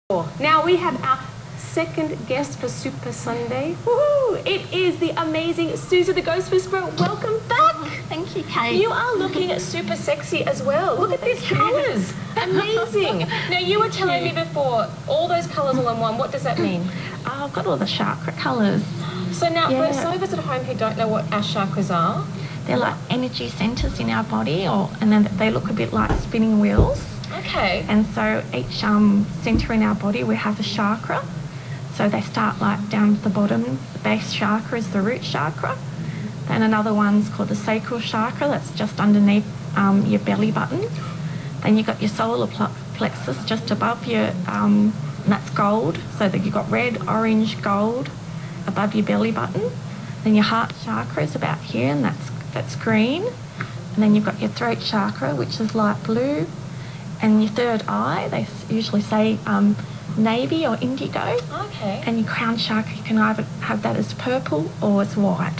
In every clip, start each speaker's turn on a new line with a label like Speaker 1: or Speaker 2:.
Speaker 1: Now we have our second guest for Super Sunday. Woohoo! It is the amazing Suzie the Ghost Whisperer. Welcome back.
Speaker 2: Thank you, Kate.
Speaker 1: You are looking super sexy as well. Look at these colours. Amazing. Now you were telling me before, all those colours all in one. What does that mean?
Speaker 2: I've got all the chakra colours.
Speaker 1: So now, for some of us at home who don't know what our chakras are,
Speaker 2: they're like energy centres in our body, and then they look a bit like spinning wheels.
Speaker 1: okay.
Speaker 2: And so each centre in our body, we have a chakra. So they start like down at the bottom. The base chakra is the root chakra. Then another one's called the sacral chakra, that's just underneath your belly button. Then you've got your solar plexus just above your, and that's gold. So that you've got red, orange, gold above your belly button. Then your heart chakra is about here, and that's green. And then you've got your throat chakra, which is light blue. And your third eye, they usually say navy or indigo.
Speaker 1: Okay.
Speaker 2: And your crown chakra, you can either have that as purple or as white.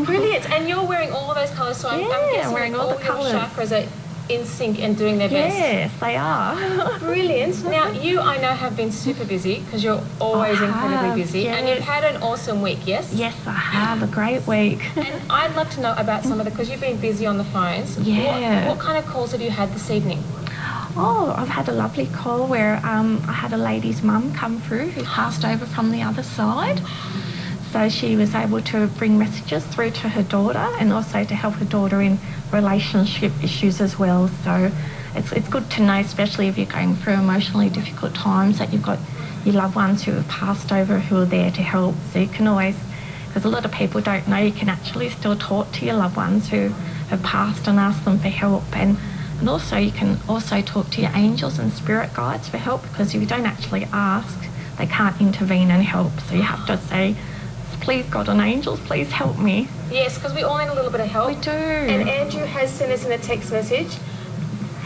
Speaker 1: Brilliant. And you're wearing all of those colours, so I'm guessing
Speaker 2: wearing all the colours.
Speaker 1: Your chakras are in sync and doing their best.
Speaker 2: Yes, they are.
Speaker 1: Brilliant. Now, you, I know, have been super busy because you're always incredibly busy.
Speaker 2: Yes.
Speaker 1: And you've had an awesome week, yes?
Speaker 2: Yes, I have. A great week.
Speaker 1: And I'd love to know about some of the, because you've been busy on the phones.
Speaker 2: Yeah.
Speaker 1: What kind of calls have you had this evening?
Speaker 2: Oh, I've had a lovely call where I had a lady's mum come through who passed over from the other side. So she was able to bring messages through to her daughter and also to help her daughter in relationship issues as well. So it's good to know, especially if you're going through emotionally difficult times, that you've got your loved ones who have passed over who are there to help. So you can always, because a lot of people don't know, you can actually still talk to your loved ones who have passed and ask them for help. And also you can also talk to your angels and spirit guides for help, because if you don't actually ask, they can't intervene and help. So you have to say, please God and angels, please help me.
Speaker 1: Yes, because we all need a little bit of help.
Speaker 2: We do.
Speaker 1: And Andrew has sent us in a text message.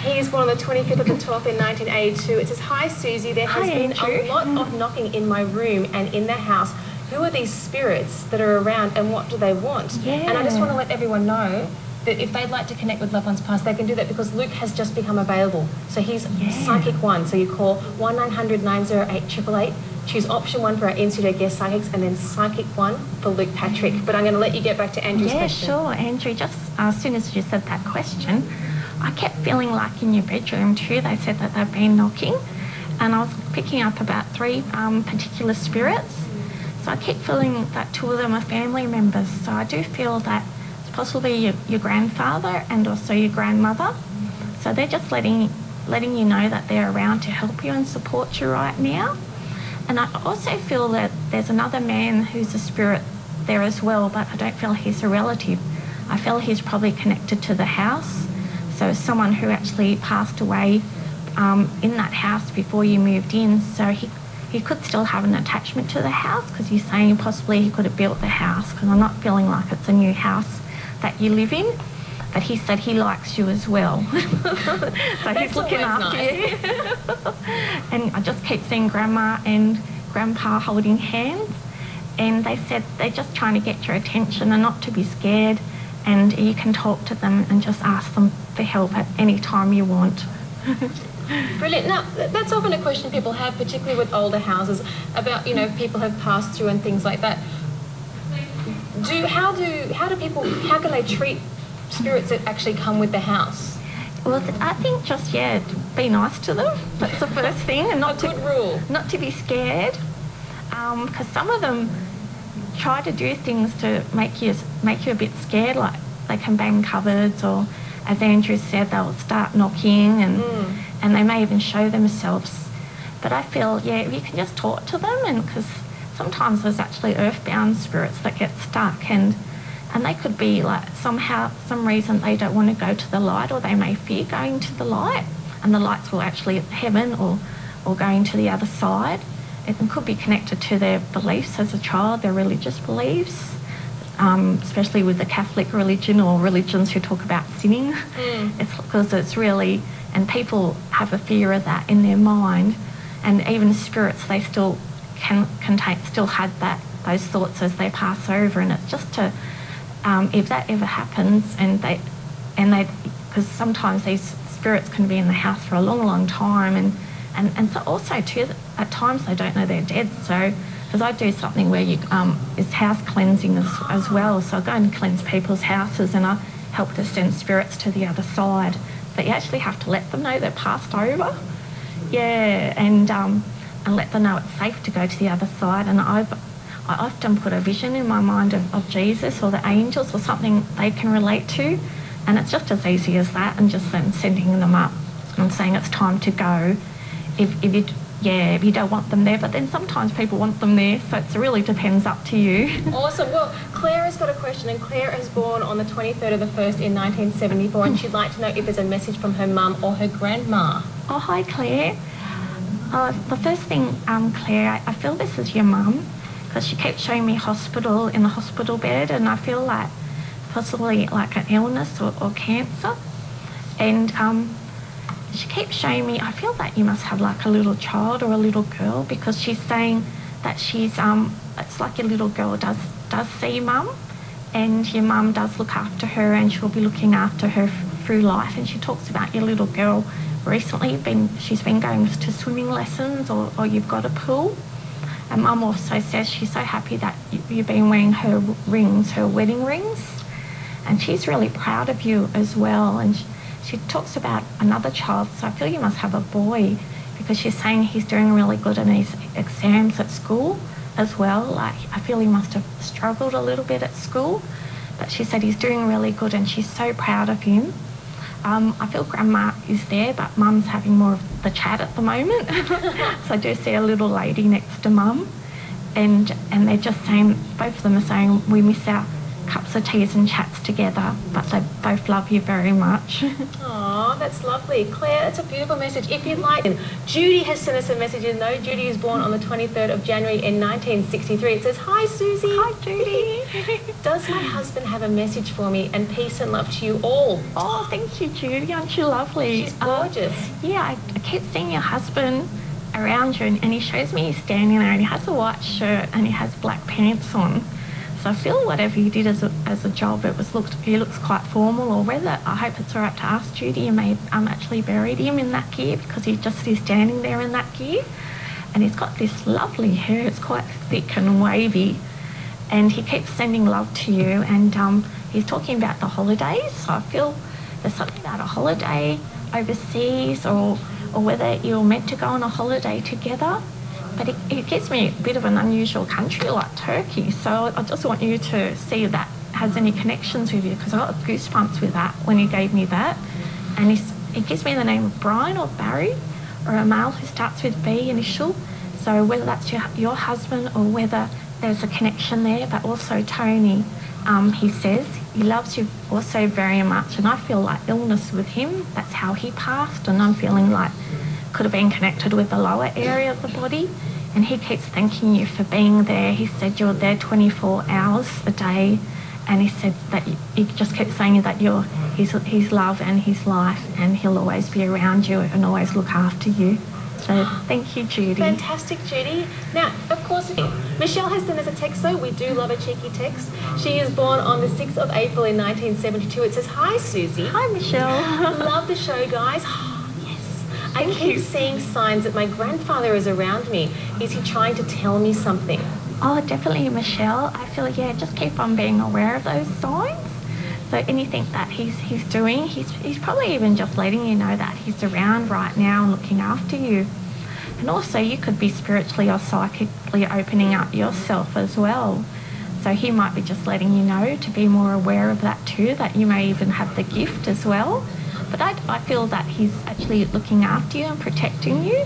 Speaker 1: He is born on the 25th of the 12th in 1982. It says, hi Suzie, there has been
Speaker 2: Andrew.
Speaker 1: a lot of knocking in my room and in the house. Who are these spirits that are around and what do they want?
Speaker 2: Yeah.
Speaker 1: And I just want to let everyone know that if they'd like to connect with loved ones past, they can do that because Luke has just become available. So he's Psychic 1. So you call 1-900-908-888. Choose option 1 for our in-studio guest psychics and then Psychic 1 for Luke Patrick. But I'm going to let you get back to Andrew's question.
Speaker 2: Yeah, sure, Andrew. Just as soon as you said that question, I kept feeling like in your bedroom too, they said that they've been knocking. And I was picking up about 3 particular spirits. So I keep feeling that 2 of them are family members. So I do feel that it's possibly your grandfather and also your grandmother. So they're just letting you know that they're around to help you and support you right now. And I also feel that there's another man who's a spirit there as well, but I don't feel he's a relative. I feel he's probably connected to the house. So someone who actually passed away in that house before you moved in. So he could still have an attachment to the house, because you're saying possibly he could have built the house, because I'm not feeling like it's a new house that you live in. But he said he likes you as well. So he's looking after you. And I just keep seeing Grandma and Grandpa holding hands. And they said they're just trying to get your attention and not to be scared. And you can talk to them and just ask them for help at any time you want.
Speaker 1: Brilliant. Now, that's often a question people have, particularly with older houses, about, you know, people have passed through and things like that. How can they treat spirits that actually come with the house?
Speaker 2: Well, I think just, be nice to them. That's the first thing. And not
Speaker 1: good rule.
Speaker 2: Not to be scared. Because some of them try to do things to make you a bit scared, like they can bang cupboards, or, as Andrew said, they'll start knocking, and they may even show themselves. But I feel, if you can just talk to them, and because sometimes there's actually earthbound spirits that get stuck, and they could be like some reason they don't want to go to the light, or they may fear going to the light, and the light's will actually at heaven or going to the other side. It could be connected to their beliefs as a child, their religious beliefs, especially with the Catholic religion or religions who talk about sinning. It's because it's really, and people have a fear of that in their mind, and even spirits, they still still have those thoughts as they pass over, and it's just to if that ever happens, and they because sometimes these spirits can be in the house for a long, long time, and And so also too, at times they don't know they're dead. So, because I do something where it's house cleansing as well. So I go and cleanse people's houses and I help to send spirits to the other side. But you actually have to let them know they're passed over. Yeah, and let them know it's safe to go to the other side. And I often put a vision in my mind of Jesus or the angels or something they can relate to. And it's just as easy as that, and just then sending them up and saying it's time to go. If you don't want them there, but then sometimes people want them there, so it really depends up to you.
Speaker 1: Awesome. Well, Claire has got a question, and Claire was born on the 23rd of the 1st in 1974, and she'd like to know if there's a message from her mum or her grandma.
Speaker 2: Oh, hi, Claire. The first thing, Claire, I feel this is your mum, because she keeps showing me hospital in the hospital bed, and I feel like possibly like an illness or cancer. And she keeps showing me, I feel that you must have like a little child or a little girl, because she's saying that she's, it's like your little girl does see mum, and your mum does look after her, and she'll be looking after her through life. And she talks about your little girl recently, she's been going to swimming lessons, or you've got a pool. And mum also says she's so happy that you've been wearing her rings, her wedding rings, and she's really proud of you as well. And she talks about another child, so I feel you must have a boy, because she's saying he's doing really good in his exams at school as well. Like, I feel he must have struggled a little bit at school, but she said he's doing really good and she's so proud of him. I feel Grandma is there, but Mum's having more of the chat at the moment. So I do see a little lady next to Mum, and they're just saying, both of them are saying, we miss our cups of teas and chats together, but they both love you very much.
Speaker 1: Oh, that's lovely. Claire, that's a beautiful message. If you'd like, Judy has sent us a message in though. Judy was born on the 23rd of January in 1963. It says, hi Susie.
Speaker 2: Hi Judy.
Speaker 1: Does my husband have a message for me, and peace and love to you all?
Speaker 2: Oh, thank you Judy, aren't you lovely?
Speaker 1: She's gorgeous.
Speaker 2: Yeah, I keep seeing your husband around you, and he shows me he's standing there and he has a white shirt and he has black pants on. So I feel whatever he did as a job, he looks quite formal, or whether, I hope it's all right to ask Judy, you may actually buried him in that gear, because he's standing there in that gear. And he's got this lovely hair, it's quite thick and wavy. And he keeps sending love to you, and he's talking about the holidays. So I feel there's something about a holiday overseas, or whether you're meant to go on a holiday together. But it gives me a bit of an unusual country like Turkey, so I just want you to see if that has any connections with you, because I got goosebumps with that when he gave me that. And it gives me the name of Brian or Barry, or a male who starts with B initial. So whether that's your husband or whether there's a connection there, but also Tony, he says he loves you also very much. And I feel like illness with him, that's how he passed, and I'm feeling like could have been connected with the lower area of the body. And he keeps thanking you for being there. He said you're there 24 hours a day, and he said that he just keeps saying that you're his love and his life, and he'll always be around you and always look after you. So thank you, Judy.
Speaker 1: Fantastic, Judy. Now, of course, Michelle has sent us a text, though. We do love a cheeky text. She is born on the 6th of April in 1972. It says, hi, Susie.
Speaker 2: Hi, Michelle.
Speaker 1: Love the show, guys. I keep seeing signs that my grandfather is around me. Is he trying to tell me something?
Speaker 2: Oh, definitely, Michelle. I feel, just keep on being aware of those signs. So anything that he's doing, he's probably even just letting you know that he's around right now and looking after you. And also, you could be spiritually or psychically opening up yourself as well. So he might be just letting you know to be more aware of that too, that you may even have the gift as well. But I feel that he's actually looking after you and protecting you,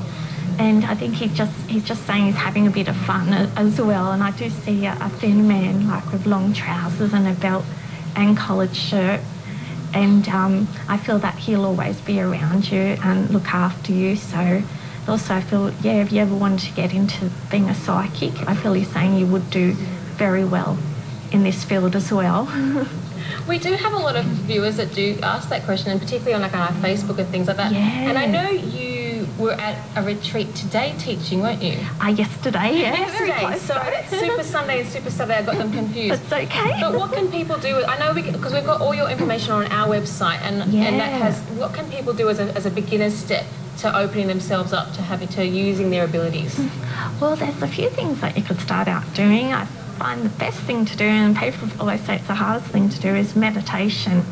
Speaker 2: and I think he's just saying he's having a bit of fun as well. And I do see a thin man, like with long trousers and a belt and collared shirt, and I feel that he'll always be around you and look after you. So also I feel, if you ever wanted to get into being a psychic, I feel he's saying you would do very well in this field as well.
Speaker 1: We do have a lot of viewers that do ask that question, and particularly on our Facebook and things like that.
Speaker 2: Yeah.
Speaker 1: And I know you were at a retreat today teaching, weren't you?
Speaker 2: Yesterday, yeah.
Speaker 1: Yesterday. So Super Sunday and Super Saturday, I got them confused.
Speaker 2: It's okay.
Speaker 1: But what can people do? I know because we've got all your information on our website, and that has. What can people do as a beginner's step to opening themselves up to using their abilities?
Speaker 2: Well, there's a few things that you could start out doing. I find the best thing to do, and people always say it's the hardest thing to do, is meditation.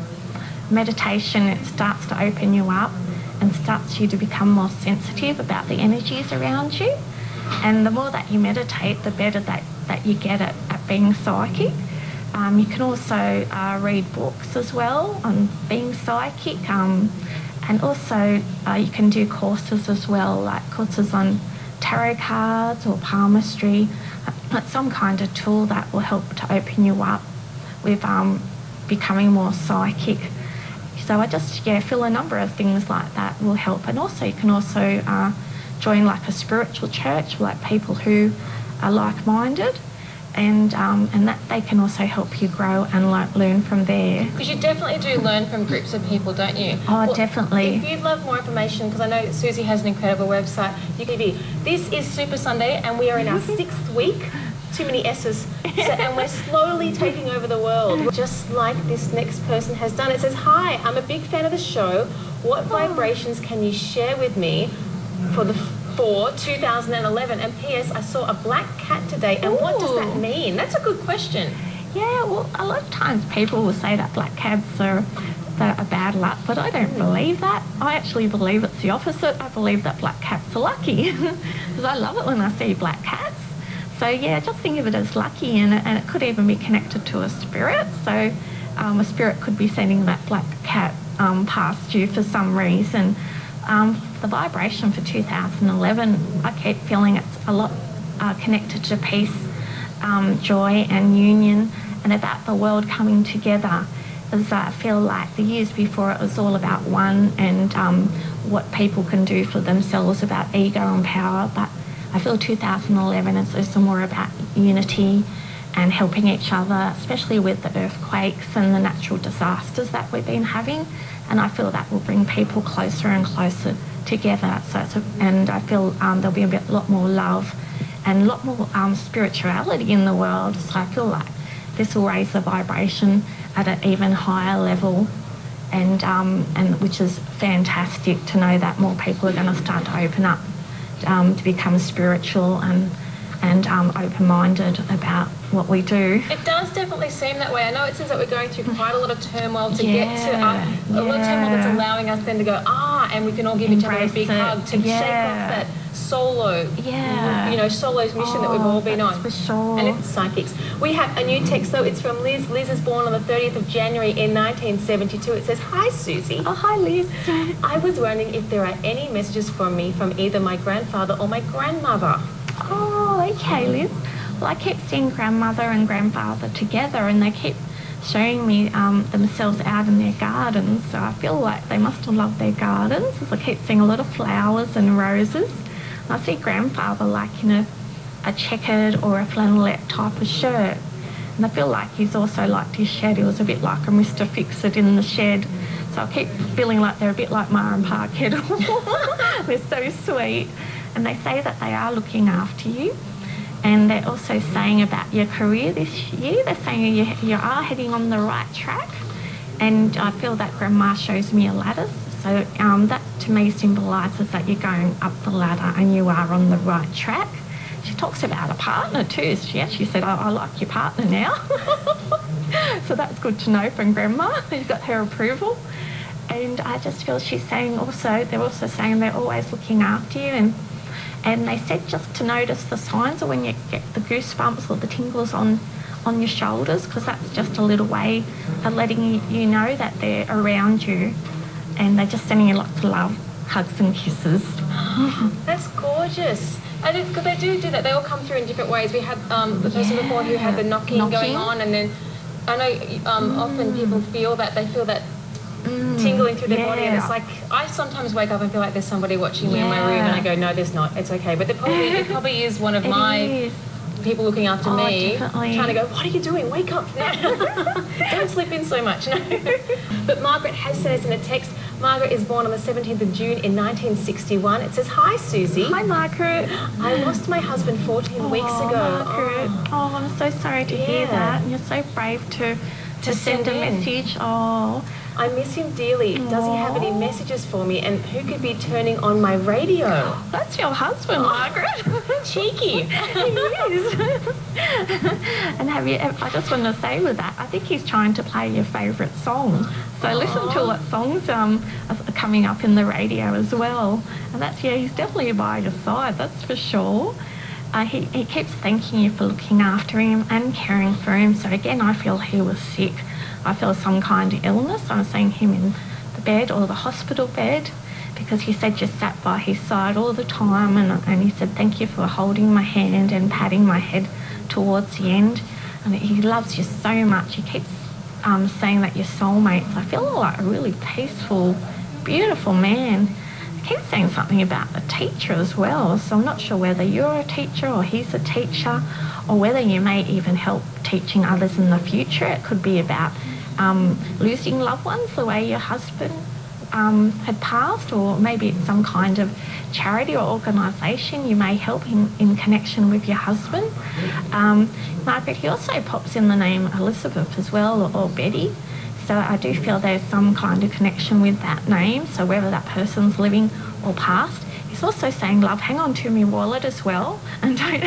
Speaker 2: Meditation, it starts to open you up and starts you to become more sensitive about the energies around you. And the more that you meditate, the better that you get at being psychic. You can also read books as well on being psychic. And also you can do courses as well, like courses on tarot cards or palmistry. It's some kind of tool that will help to open you up with becoming more psychic. So I just feel a number of things like that will help. And also you can also join like a spiritual church, like people who are like-minded, and that they can also help you grow and learn from there.
Speaker 1: Because you definitely do learn from groups of people, don't you?
Speaker 2: Oh, well, definitely.
Speaker 1: If you'd love more information, because I know Suzie has an incredible website, you can be. This is Super Sunday, and we are in our 6th week. Too many S's. And we're slowly taking over the world, just like this next person has done. It says, "Hi, I'm a big fan of the show. What vibrations can you share with me for 2011? And P.S. I saw a black cat today, and what does that mean?" That's a good question.
Speaker 2: Yeah, well, a lot of times people will say that black cats are bad luck, but I don't believe that. I actually believe it's the opposite. I believe that black cats are lucky, because I love it when I see black cats. So yeah, just think of it as lucky, and it could even be connected to a spirit. So a spirit could be sending that black cat past you for some reason. The vibration for 2011, I keep feeling it's a lot connected to peace, joy and union, and about the world coming together. As I feel like the years before it was all about one and what people can do for themselves, about ego and power, but I feel 2011 is more about unity and helping each other, especially with the earthquakes and the natural disasters that we've been having. And I feel that will bring people closer and closer together. And I feel there'll be a lot more love and a lot more spirituality in the world. So I feel like this will raise the vibration at an even higher level, and which is fantastic to know that more people are going to start to open up. To become spiritual and open-minded about what we do.
Speaker 1: It does definitely seem that way. I know it seems like we're going through quite a lot of turmoil to get to a lot of turmoil that's allowing us then to go, and we can all give each other a big hug to shake off that solo's mission that we've all been on.
Speaker 2: For sure.
Speaker 1: And it's psychics. We have a new text though. It's from Liz. Liz is born on the 30th of January in 1972. It says, "Hi Suzie.
Speaker 2: Oh, hi Liz.
Speaker 1: I was wondering if there are any messages for me from either my grandfather or my grandmother."
Speaker 2: Oh, okay, Liz. Well, I keep seeing grandmother and grandfather together, and they keep showing me themselves out in their gardens. So I feel like they must have loved their gardens, as I keep seeing a lot of flowers and roses. And I see grandfather like in a checkered or a flannelette type of shirt. And I feel like he's also liked his shed. He was a bit like a Mr. Fix-It in the shed. So I keep feeling like they're a bit like Ma and Pa Kettle. They're so sweet. And they say that they are looking after you. And they're also saying about your career this year, they're saying you are heading on the right track. And I feel that Grandma shows me a ladder. So that to me symbolises that you're going up the ladder and you are on the right track. She talks about a partner too. She actually said, I like your partner now. So that's good to know from Grandma. You've got her approval. And I just feel she's saying also, they're also saying they're always looking after you. And they said just to notice the signs of when you get the goosebumps or the tingles on your shoulders, because that's just a little way of letting you know that they're around you. And they're just sending you lots of love, hugs and kisses.
Speaker 1: That's gorgeous. Because they do that. They all come through in different ways. We had the person before who had the knocking going on, and then I know often people feel that, they feel that tingling through their body, and it's like, I sometimes wake up and feel like there's somebody watching me in my room, and I go, no, there's not, it's okay. But it probably is one of my people looking after me,
Speaker 2: definitely.
Speaker 1: trying to go, what are you doing? Wake up. Don't sleep in so much. No. But Margaret has sent us in a text. Margaret is born on the 17th of June in 1961. It says, hi, Susie.
Speaker 2: Hi, Margaret.
Speaker 1: I lost my husband 14 weeks ago.
Speaker 2: Margaret. Oh, I'm so sorry to hear that. And you're so brave to send a message. Oh.
Speaker 1: I miss him dearly. Does he have any messages for me? And who could be turning on my radio?
Speaker 2: That's your husband, Margaret.
Speaker 1: Cheeky.
Speaker 2: He is. And I just want to say with that, I think he's trying to play your favourite song. So listen to what songs are coming up in the radio as well. And he's definitely by your side, that's for sure. He keeps thanking you for looking after him and caring for him. So again, I feel he was sick. I feel some kind of illness. I'm seeing him in the bed or the hospital bed, because he said you sat by his side all the time, and he said thank you for holding my hand and patting my head towards the end. And he loves you so much. He keeps saying that you're soulmates. I feel like a really peaceful, beautiful man. He keeps saying something about a teacher as well, so I'm not sure whether you're a teacher or he's a teacher, or whether you may even help teaching others in the future. It could be about losing loved ones the way your husband had passed, or maybe it's some kind of charity or organisation you may help in connection with your husband. Margaret, he also pops in the name Elizabeth as well, or Betty. So I do feel there's some kind of connection with that name, so whether that person's living or passed. He's also saying, love, hang on to me wallet as well, and don't...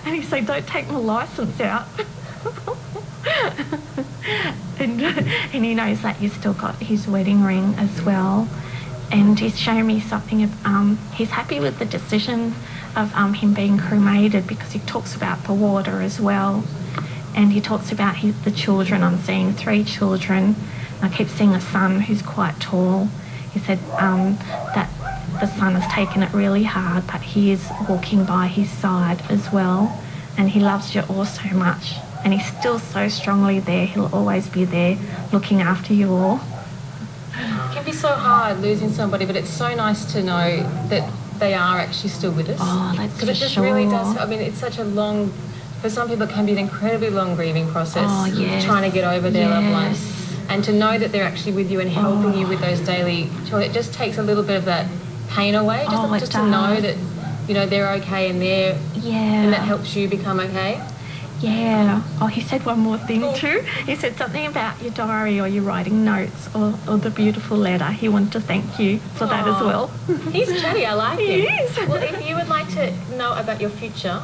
Speaker 2: and he's saying, don't take my licence out. and he knows that you've still got his wedding ring as well. And he's shown me something of, he's happy with the decision of him being cremated, because he talks about the water as well. And he talks about the children. I'm seeing 3 children. I keep seeing a son who's quite tall. He said that the son has taken it really hard, but he is walking by his side as well. And he loves you all so much. And he's still so strongly there. He'll always be there looking after you all.
Speaker 1: It can be so hard losing somebody, but it's so nice to know that they are actually still with us.
Speaker 2: Oh, that's for sure.
Speaker 1: Because it just really does. I mean, it's such a long... For some people, it can be an incredibly long grieving process, trying to get over their loved ones. And to know that they're actually with you and helping you with those daily chores, it just takes a little bit of that pain away. Just to know that, you know, they're okay and and that helps you become okay.
Speaker 2: Yeah. Oh, he said one more thing too. He said something about your diary, or your writing notes, or the beautiful letter. He wanted to thank you for that as well.
Speaker 1: He's chatty, I like him.
Speaker 2: He is.
Speaker 1: Well, if you would like to know about your future,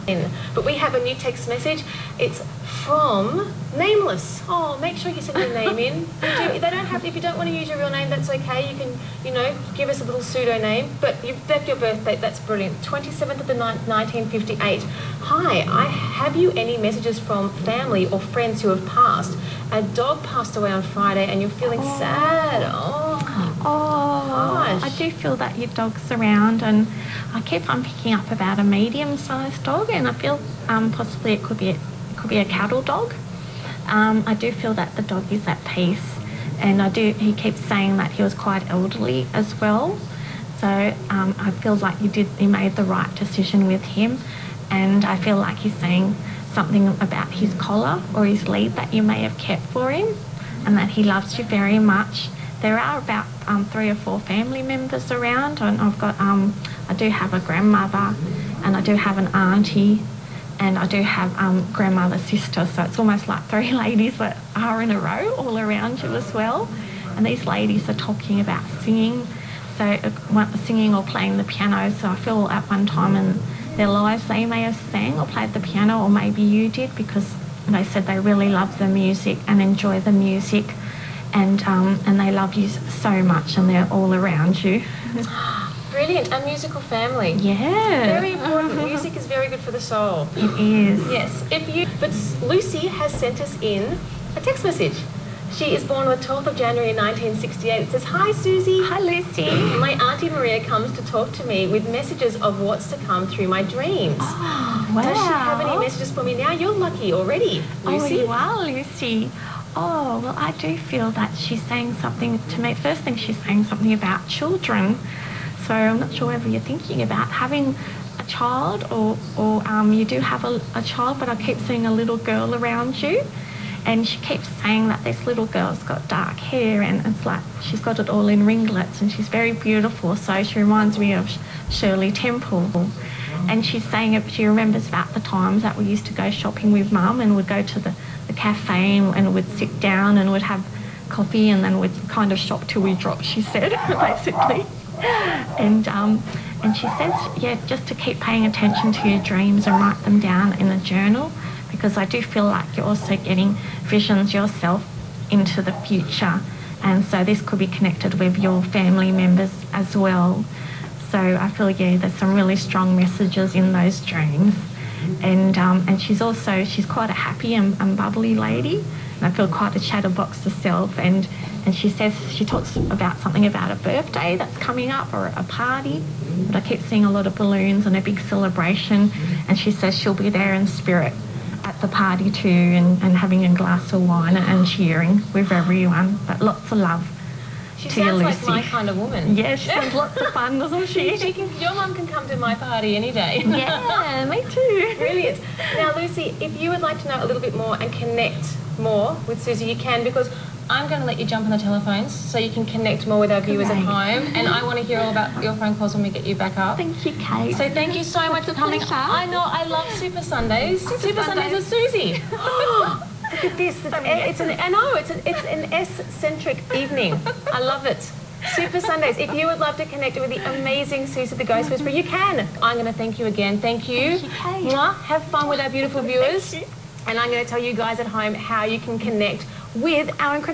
Speaker 1: but we have a new text message. It's from Nameless. Oh, make sure you send your name in. They don't have. If you don't want to use your real name, that's okay. You can, you know, give us a little pseudo name. But you've left your birth date. That's brilliant. 27th of the 9th, 1958. Hi, I have you any messages from family or friends who have passed? A dog passed away on Friday, and you're feeling sad.
Speaker 2: I do feel that your dog's around, and I keep on picking up about a medium-sized dog, and I feel possibly it could be a cattle dog. I do feel that the dog is at peace, and he keeps saying that he was quite elderly as well. So I feel like you made the right decision with him, and I feel like he's saying something about his collar or his lead that you may have kept for him, and that he loves you very much. There are about 3 or 4 family members around, and I do have a grandmother, and I do have an auntie, and I do have grandmother's sister, so it's almost like 3 ladies that are in a row all around you as well. And these ladies are talking about singing, singing or playing the piano. So I feel at one time in their lives they may have sang or played the piano, or maybe you did, because they said they really love the music and enjoy the music, and they love you so much, and they're all around you.
Speaker 1: Brilliant, a musical family.
Speaker 2: Yeah.
Speaker 1: Very important. Music is very good for the soul.
Speaker 2: It is.
Speaker 1: Yes. But Lucy has sent us in a text message. She is born on the 12th of January 1968. It says, hi, Susie.
Speaker 2: Hi, Lucy.
Speaker 1: My Auntie Maria comes to talk to me with messages of what's to come through my dreams.
Speaker 2: Oh, wow.
Speaker 1: Does she have any messages for me now? You're lucky already, Lucy.
Speaker 2: Oh, you are, Lucy. Oh, well, I do feel that she's saying something to me. First thing, she's saying something about children. So I'm not sure whether you're thinking about having a child or you do have a child, but I keep seeing a little girl around you. And she keeps saying that this little girl's got dark hair and it's like she's got it all in ringlets and she's very beautiful. So she reminds me of Shirley Temple. And she's saying she remembers about the times that we used to go shopping with Mum and would go to the cafe and would sit down and would have coffee and then we'd kind of shop till we dropped, she said, basically. And she says, yeah, just to keep paying attention to your dreams and write them down in a journal, because I do feel like you're also getting visions yourself into the future. And so this could be connected with your family members as well. So I feel, yeah, there's some really strong messages in those dreams. And she's quite a happy and bubbly lady. And I feel quite a chatterbox herself. And she says, she talks about something about a birthday that's coming up or a party. But I keep seeing a lot of balloons and a big celebration. And she says she'll be there in spirit at the party too and having a glass of wine and cheering with everyone. But lots of love.
Speaker 1: She sounds like my kind of woman.
Speaker 2: Yeah, she sounds lots of fun, doesn't she?
Speaker 1: Your mum can come to my party any day.
Speaker 2: Yeah, me too.
Speaker 1: Brilliant. Now, Lucy, if you would like to know a little bit more and connect more with Suzie, you can, because I'm going to let you jump on the telephones so you can connect more with our viewers at home. And I want to hear all about your phone calls when we get you back up.
Speaker 2: Thank you, Kate.
Speaker 1: So thank you so much for coming. I know, I love Super Sundays. Super Sundays with Suzie. Look at this. It's an S-centric evening. I love it. Super Sundays. If you would love to connect with the amazing Suzie the Ghost Whisperer, you can. I'm going to thank you again. Thank you.
Speaker 2: Thank you, Kate.
Speaker 1: Mwah. Have fun with our beautiful viewers. And I'm going to tell you guys at home how you can connect with our incredible